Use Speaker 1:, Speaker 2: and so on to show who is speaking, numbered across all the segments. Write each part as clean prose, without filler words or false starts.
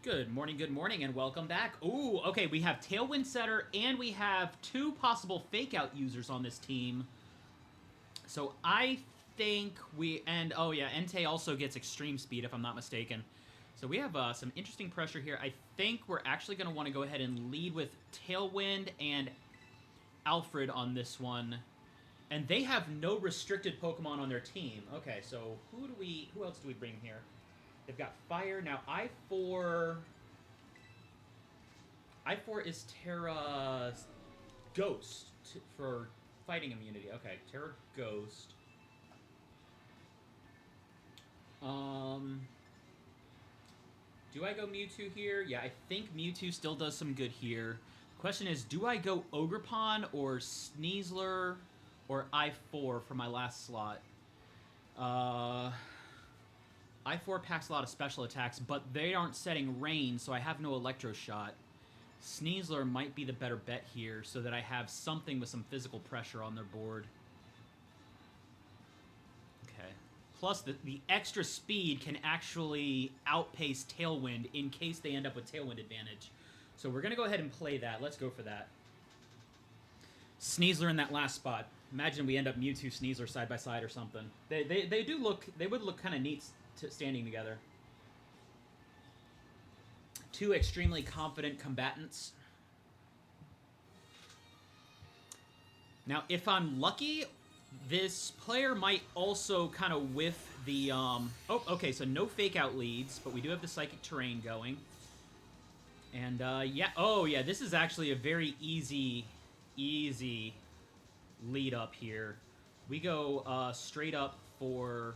Speaker 1: Good morning, and welcome back. Ooh, okay, we have Tailwind Setter, and we have two possible fake-out users on this team. So I think we... And, oh yeah, Entei also gets Extreme Speed, if I'm not mistaken. So we have some interesting pressure here. I think we're actually going to want to go ahead and lead with Tailwind and Alfred on this one. And they have no restricted Pokemon on their team. Okay, so who else do we bring here? They've got Fire. Now, I4 is Terra Ghost for fighting immunity. Okay, Terra Ghost. Do I go Mewtwo here? Yeah, I think Mewtwo still does some good here. Question is, do I go Ogerpon or Sneasler or I4 for my last slot? I4 packs a lot of special attacks, but they aren't setting rain, so I have no Electro Shot. Sneasler might be the better bet here, so that I have something with some physical pressure on their board. Okay. Plus, the extra speed can actually outpace Tailwind in case they end up with Tailwind advantage. So we're going to go ahead and play that. Let's go for that. Sneasler in that last spot. Imagine we end up Mewtwo, Sneasler side by side or something. They would look kind of neat standing together. Two extremely confident combatants. Now, if I'm lucky, this player might also kind of whiff the... Oh, okay, so no fake-out leads, but we do have the Psychic Terrain going. And, yeah... Oh, yeah, this is actually a very easy lead up here. We go straight up for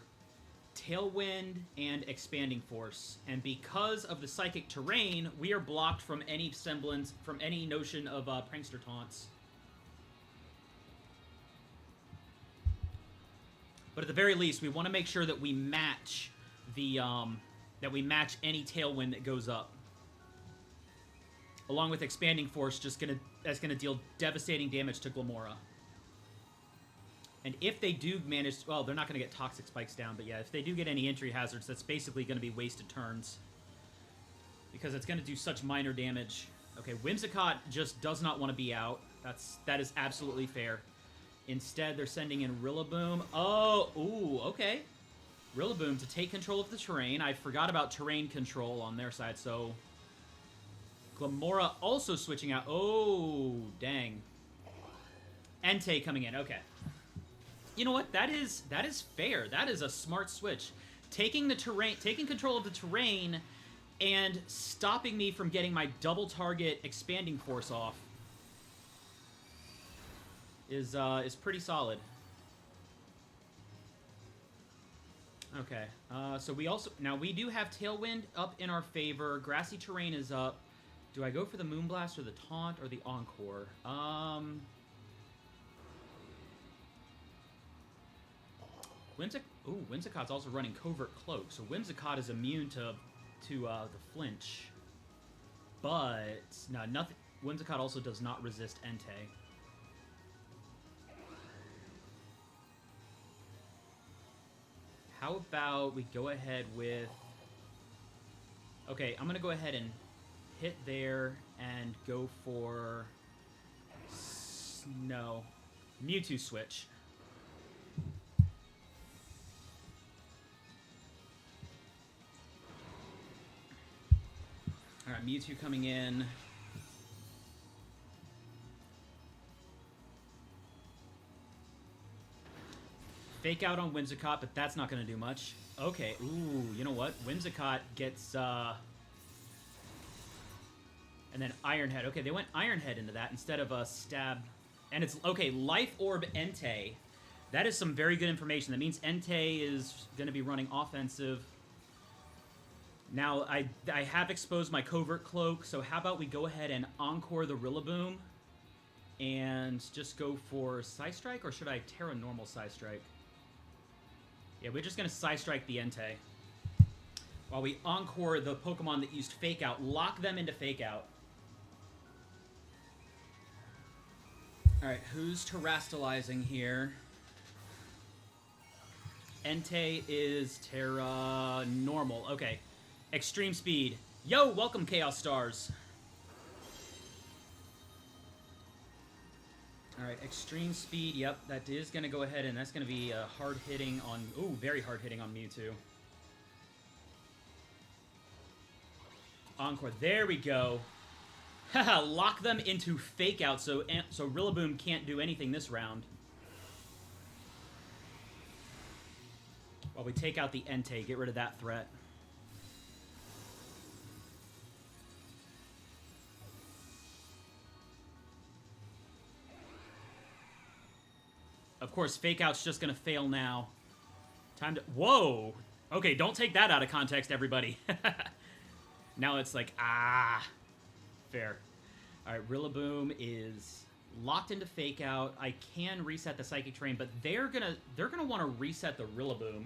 Speaker 1: Tailwind and Expanding Force, and because of the Psychic Terrain, we are blocked from any semblance, from any notion of Prankster Taunts. But at the very least, we want to make sure that we match the any Tailwind that goes up. Along with Expanding Force, that's gonna deal devastating damage to Glamora. And if they do manage... Well, they're not going to get Toxic Spikes down, but yeah, if they do get any entry hazards, that's basically going to be wasted turns. Because it's going to do such minor damage. Okay, Whimsicott just does not want to be out. That is absolutely fair. Instead, they're sending in Rillaboom. Oh, ooh, okay. Rillaboom to take control of the terrain. I forgot about terrain control on their side, so... Glamora also switching out. Oh, dang. Entei coming in, okay. You know what? That is fair. That is a smart switch. Taking control of the terrain and stopping me from getting my double target Expanding Force off is pretty solid. Okay. So we do have Tailwind up in our favor. Grassy Terrain is up. Do I go for the Moonblast or the Taunt or the Encore? Whimsicott's also running Covert Cloak, so Whimsicott is immune to the flinch. But no, nothing. Whimsicott also does not resist Entei. How about we go ahead with... Okay, I'm gonna go ahead and hit there and go for... No. Mewtwo switch. Alright, Mewtwo coming in. Fake out on Whimsicott, but that's not going to do much. Okay, ooh, you know what? Whimsicott gets, And then Iron Head. Okay, they went Iron Head into that instead of a Stab. And it's, okay, Life Orb Entei. That is some very good information. That means Entei is going to be running offensive. Now, I have exposed my Covert Cloak, so how about we go ahead and Encore the Rillaboom and just go for Psystrike, or should I Terra Normal Psystrike? Yeah, we're just going to Psystrike the Entei. While we Encore the Pokemon that used Fake Out, lock them into Fake Out. Alright, who's Terrastalizing here? Entei is Terra Normal. Okay. Extreme Speed. Yo, welcome, Chaos Stars. All right, extreme speed. Yep, that is going to go ahead, and that's going to be hard hitting on... Ooh, very hard hitting on Mewtwo. Encore. There we go. Haha, lock them into Fake Out so Rillaboom can't do anything this round. While we take out the Entei, get rid of that threat. Of course, Fake Out's just going to fail now. Time to... Whoa! Okay, don't take that out of context, everybody. Now it's like, ah. Fair. Alright, Rillaboom is locked into Fake Out. I can reset the Psychic Terrain, but they're gonna want to reset the Rillaboom,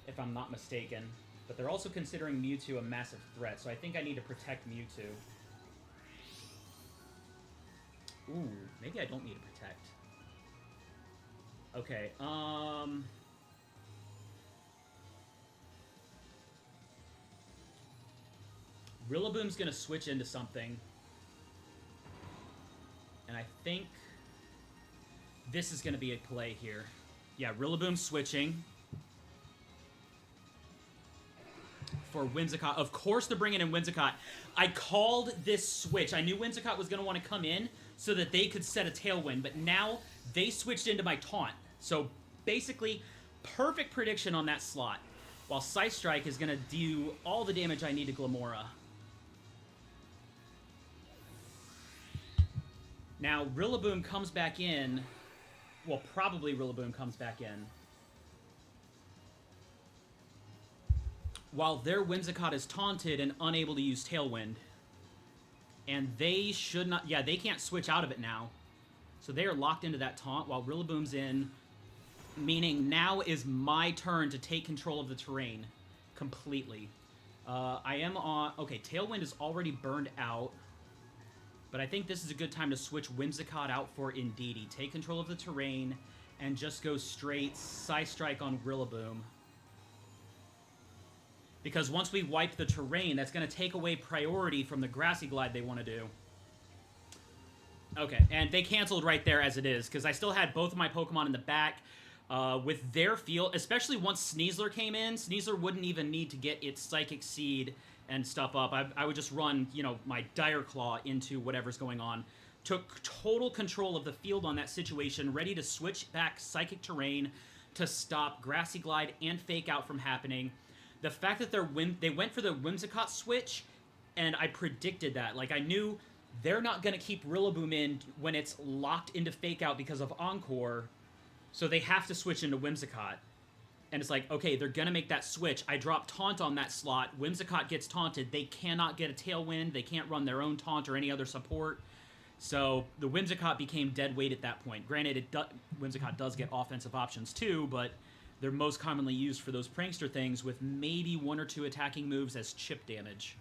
Speaker 1: if I'm not mistaken. But they're also considering Mewtwo a massive threat, so I think I need to protect Mewtwo. Ooh, maybe I don't need to protect. Okay, Rillaboom's gonna switch into something. And I think this is gonna be a play here. Yeah, Rillaboom switching. For Whimsicott. Of course they're bringing in Whimsicott. I called this switch. I knew Whimsicott was gonna want to come in so that they could set a Tailwind, but now they switched into my taunt. So basically, perfect prediction on that slot. While Psystrike is going to do all the damage I need to Glamora. Now, Rillaboom comes back in. Well, probably Rillaboom comes back in. While their Whimsicott is taunted and unable to use Tailwind. And they should not... Yeah, they can't switch out of it now. So they are locked into that taunt while Rillaboom's in, meaning now is my turn to take control of the terrain completely. I am on... Okay, Tailwind is already burned out, but I think this is a good time to switch Whimsicott out for Indeedee. Take control of the terrain and just go straight Psystrike on Rillaboom. Because once we wipe the terrain, that's going to take away priority from the Grassy Glide they want to do. Okay, and they canceled right there as it is, because I still had both of my Pokemon in the back. With their field, especially once Sneasler came in, Sneasler wouldn't even need to get its Psychic Seed and stuff up. I would just run, you know, my Dire Claw into whatever's going on. Took total control of the field on that situation, ready to switch back Psychic Terrain to stop Grassy Glide and Fake Out from happening. The fact that they went for the Whimsicott switch, and I predicted that. Like, I knew... They're not going to keep Rillaboom in when it's locked into Fake Out because of Encore, so they have to switch into Whimsicott. And it's like, okay, they're going to make that switch. I drop Taunt on that slot. Whimsicott gets taunted. They cannot get a Tailwind. They can't run their own Taunt or any other support. So the Whimsicott became dead weight at that point. Granted, Whimsicott does get offensive options too, but they're most commonly used for those prankster things with maybe one or two attacking moves as chip damage.